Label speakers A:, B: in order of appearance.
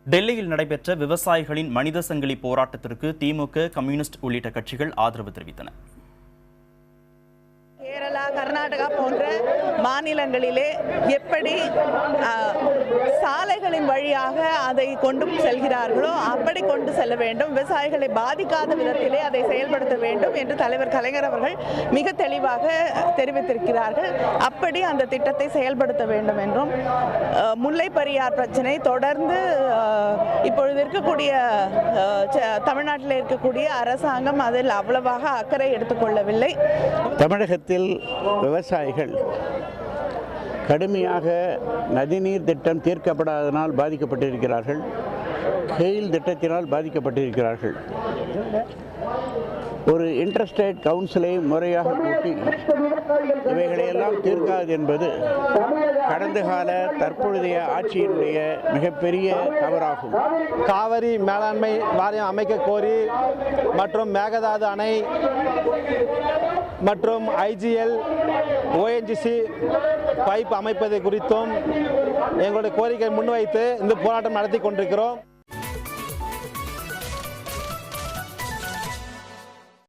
A: டெல்லியில் நடைபெற்ற விவசாயிகளின் மனித சங்கிலி போராட்டத்திற்கு திமுக, கம்யூனிஸ்ட் உள்ளிட்ட கட்சிகள் ஆதரவு தெரிவித்தன.
B: கேரளா, கர்நாடகா போன்ற மாநிலங்களிலே எப்படி சாலைகளின் வழியாக அதை கொண்டு செல்கிறார்களோ அப்படி கொண்டு செல்ல வேண்டும், விவசாயிகளை பாதிக்காத விதத்திலே அதை செயல்படுத்த வேண்டும் என்று தலைவர் கலைஞர் அவர்கள் மிக தெளிவாக தெரிவித்திருக்கிறார்கள். அப்படி அந்த திட்டத்தை செயல்படுத்த வேண்டும் என்றும், முல்லை பெரியார் பிரச்சனை தொடர்ந்து இப்பொழுது இருக்கக்கூடிய தமிழ்நாட்டில் இருக்கக்கூடிய அரசாங்கம் அதில் அவ்வளவாக அக்கறை எடுத்துக்கொள்ளவில்லை.
C: தமிழகத்தில் விவசாயிகள் கடுமையாக நதிநீர் திட்டம் தீர்க்கப்படாதனால் பாதிக்கப்பட்டிருக்கிறார்கள், கெயில் திட்டத்தினால் பாதிக்கப்பட்டிருக்கிறார்கள். ஒரு இன்டர்ஸ்டேட் கவுன்சிலை முறையாக கூட்டி இவைகளையெல்லாம் தீர்க்காது என்பது கடந்த கால தற்பொழுதைய ஆட்சியினுடைய மிகப்பெரிய தவறாகும்.
D: காவிரி மேலாண்மை வாரியம் அமைக்க கோரி மற்றும் மேகதாது அணை மற்றும் ஐஜிஎல், ஓஎன்ஜிசி பைப் அமைப்பது குறித்தும் எங்களுடைய கோரிக்கை முன்வைத்து இந்த போராட்டம் நடத்தி கொண்டிருக்கிறோம்.